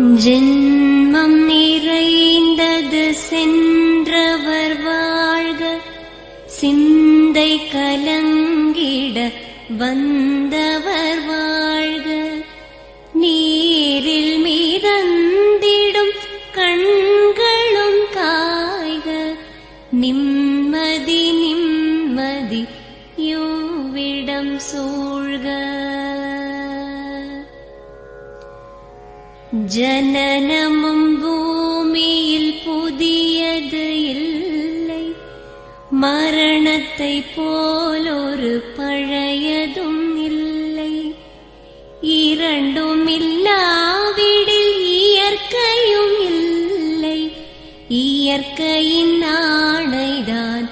ஜென்மம் நிறைந்தது சென்றவர் வாழ்க, சிந்தை கலங்கிட வந்தவர் வாழ்க. நீரில் மிதந்திடும் கண்களும் காய்க, நிம்மதி நிம்மதி யோவிடம் சூழ்க. ஜனனமும் பூமியில் புதியது இல்லை, மரணத்தை போலொரு பழையதும் இல்லை. இரண்டும் இல்லாவிடில் இயற்கையும் இல்லை, இயற்கையின் ஆணைதான்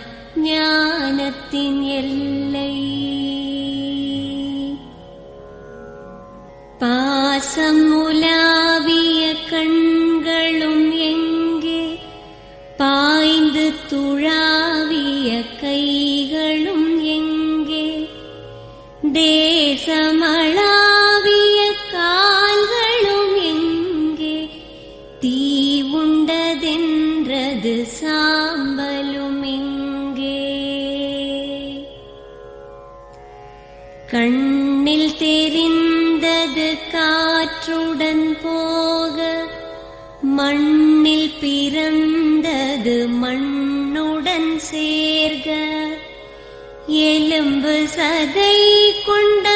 ஞானத்தின் எல்லை. பாசம் உலாவிய கண்களும் எங்கே, பாய்ந்து துழாவிய கைகளும் எங்கே, தேசமளாவிய கால்களும் எங்கே, தீ உண்டதென்றது சாம்பலும் எங்கே. கண்ணில் தெரிந்தது காற்றுடன் போக, மண்ணில் பிறந்தது மண்ணுடன் சேர்க. எலும்பு சதை கொண்ட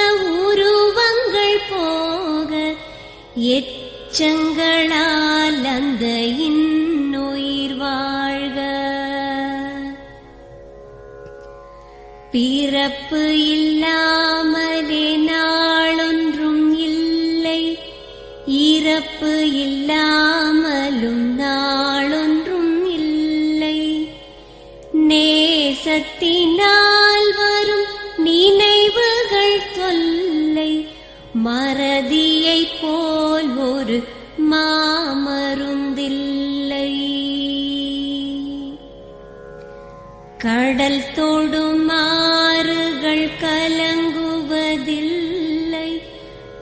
உருவங்கள் போக, எச்சங்களால் அந்த இன்னுயிர் வாழ்க. பிறப்பு இல்லாமலே நாளொன்றும் இல்லை, இறப்பு இல்லாமலும் நாளொன்றும் இல்லை. நேசத்தினால் வரும் நினைவுகள் தொல்லை, மறதியைப் போல் ஒரு மாமருந்தில்லை. கடல் தொடும் ஆறுகள் கலங்குவதில்லை,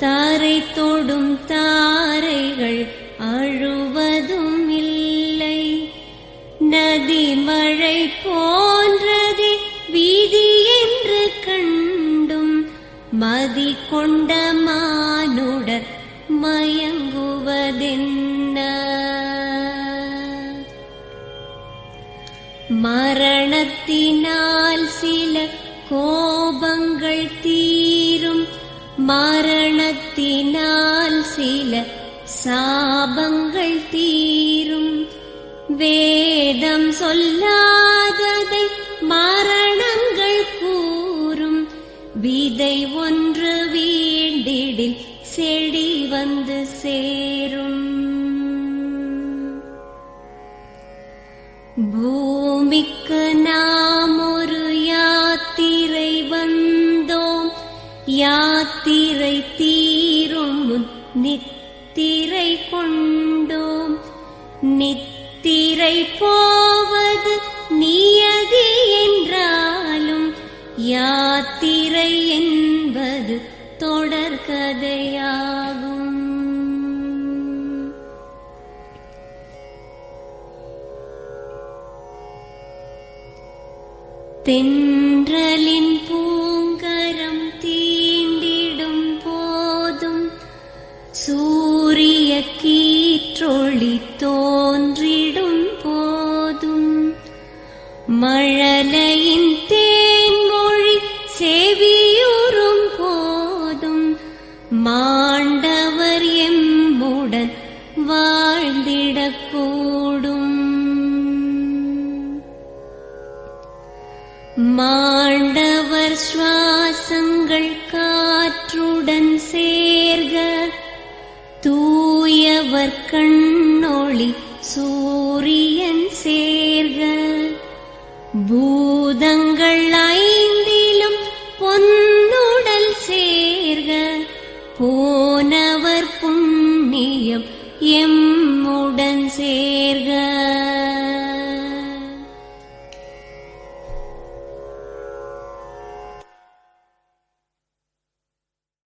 தாரை தொடும் தாரைகள் அழுவதும் இல்லை. நதி மழை போன்றதே வீதி என்று கண்டும், மதி கொண்ட மானுடர் மயங்குவதென்ன. மரணத்தினால் சில கோபங்கள் தீரும், மரணத்தினால் சில சாபங்கள் தீரும். வேதம் சொல்லாததை மரணங்கள் கூறும், விதை ஒன்று வீண்டிடில் செடி வந்து சேரும். பூமிக்கு நாம் ஒரு யாத்திரை வந்தோம், யாத்திரை தீரும் முன் நித்திரை கொண்டோம். நித்திரை போவது நியதி என்றாலும், யாத்திரை என்பது தொடர்கதையாகும். தென்றலின்